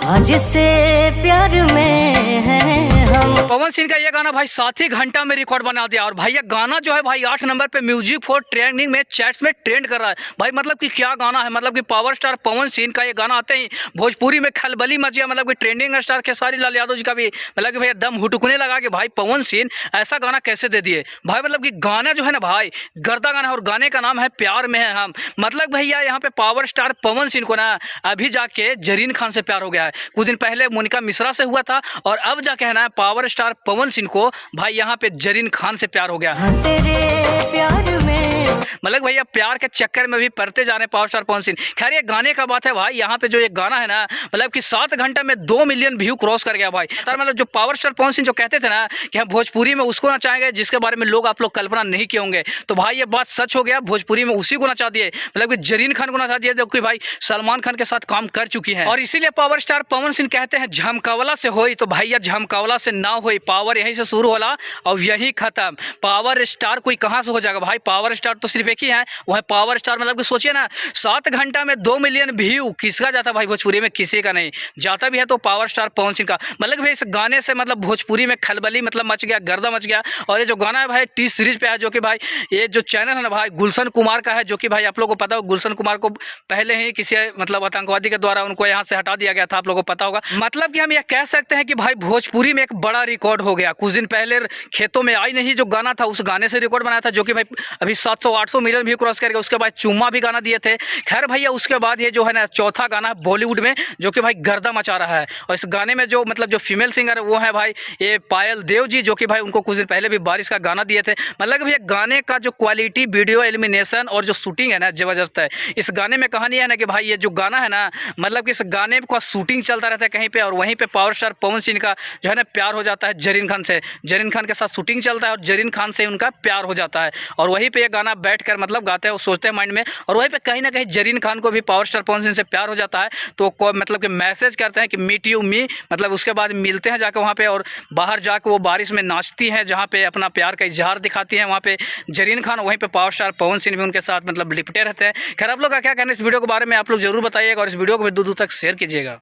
आज से प्यार में हैं हम। पवन सिंह का ये गाना भाई 7 ही घंटा में रिकॉर्ड बना दिया। और भाई ये गाना जो है भाई 8 नंबर पे म्यूजिक फॉर ट्रेंडिंग में चैट्स में ट्रेंड कर रहा है भाई। मतलब कि क्या गाना है, मतलब कि पावर स्टार पवन सिंह का ये गाना आते ही भोजपुरी में खलबली मच गया। मतलब कि ट्रेंडिंग स्टार खेसारी लाल यादव जी का भी मतलब कि भैया दम हुटकने लगा कि भाई पवन सिंह ऐसा गाना कैसे दे दिए भाई। मतलब कि गाना जो है ना भाई गर्दा गाना है और गाने का नाम है प्यार में है हम। मतलब भैया यहाँ पे पावर स्टार पवन सिंह को ना अभी जाके जरीन खान से प्यार हो गया है। कुछ दिन पहले मोनिका मिश्रा से हुआ था और अब जाके है ना पावर स्टार पवन सिंह को भाई यहाँ पे जरीन खान से प्यार हो गया। तेरे प्यार में मतलब भैया प्यार के चक्कर में भी पड़ते जा रहे पावर स्टार पवन सिंह। खैर ये गाने का बात है भाई, यहाँ पे जो ये गाना है ना मतलब कि 7 घंटे में 2 मिलियन व्यू क्रॉस कर गया भाई। मतलब जो पावर स्टार पवन सिंह जो कहते थे ना कि हम भोजपुरी में उसको नचाएंगे जिसके बारे में लोग आप लोग कल्पना नहीं किए होंगे, तो भाई ये बात सच हो गया। भोजपुरी में उसी को नचा दिए, मतलब कि जरीन खान को नचा दिए जो कि भाई सलमान खान के साथ काम कर चुकी है। और इसीलिए पावर स्टार पवन सिंह कहते हैं झमकावला से होई तो भैया झमकावला से ना होई, पावर यहीं से शुरू होला और यहीं खत्म। पावर स्टार कोई कहाँ से हो जाएगा भाई, पावर स्टार तो सिर्फ एक ही है, वह पावर स्टार। मतलब कि सोचिए ना 7 घंटा में 2 मिलियन व्यू किसका जाता भाई भोजपुरी में, किसी का नहीं जाता भी है तो पावर स्टार पवन सिंह का। मतलब कि भाई इस गाने से मतलब भोजपुरी में खलबली मतलब मच गया, गर्दा मच गया। और ये जो गाना है भाई टी सीरीज पे है जो कि भाई ये जो चैनल है ना भाई गुलशन कुमार का है, जो कि भाई आप लोगों को पता हो गुलशन कुमार को पहले ही किसी मतलब आतंकवादी के द्वारा उनको यहाँ से हटा दिया गया था, आप लोगों को पता होगा। मतलब कि हम यह कह सकते हैं कि भाई भोजपुरी में एक बड़ा रिकॉर्ड हो गया। कुछ दिन पहले खेतों में आई नहीं जो गाना था उस गाने से रिकॉर्ड बनाया था जो कि भाई अभी 700-800 मिलियन व्यू क्रॉस कर गया। उसके बाद चुम्मा भी गाना दिए थे। खैर भैया उसके बाद ये जो है ना चौथा गाना है बॉलीवुड में जो कि भाई गर्दा मचा रहा है। और इस गाने में जो मतलब जो फीमेल सिंगर है वो है भाई ये पायल देव जी, जो कि भाई उनको कुछ दिन पहले भी बारिश का गाना दिए थे। मतलब कि भैया गाने का जो क्वालिटी वीडियो एलिमिनेशन और जो शूटिंग है ना जबरदस्त है। इस गाने में कहानी है ना कि भाई ये जो गाना है ना मतलब कि इस गाने का शूटिंग चलता रहता है कहीं पे और वहीं पे पावर स्टार पवन सिंह का जो है ना प्यार हो जाता है जरीन खान से। जरीन खान के साथ शूटिंग चलता है और जरीन खान से उनका प्यार हो जाता है और वहीं पे ये गाना बैठ कर मतलब गाते हैं, वो सोचते हैं माइंड में और वहीं पे कहीं ना कहीं जरीन खान को भी पावर स्टार पवन सिंह से प्यार हो जाता है। तो मतलब कि मैसेज करते हैं कि मीट यू मी, मतलब उसके बाद मिलते हैं जाकर वहाँ पे और बाहर जाकर वो बारिश में नाचती हैं जहाँ पे अपना प्यार का इजहार दिखाती हैं। वहाँ पे जरीन खान, वहीं पे पावर स्टार पवन सिंह भी उनके साथ मतलब लिपटे रहते हैं। खैर आप लोग का क्या कहना इस वीडियो के बारे में आप लोग जरूर बताइएगा और इस वीडियो को भी दूर दूर तक शेयर कीजिएगा।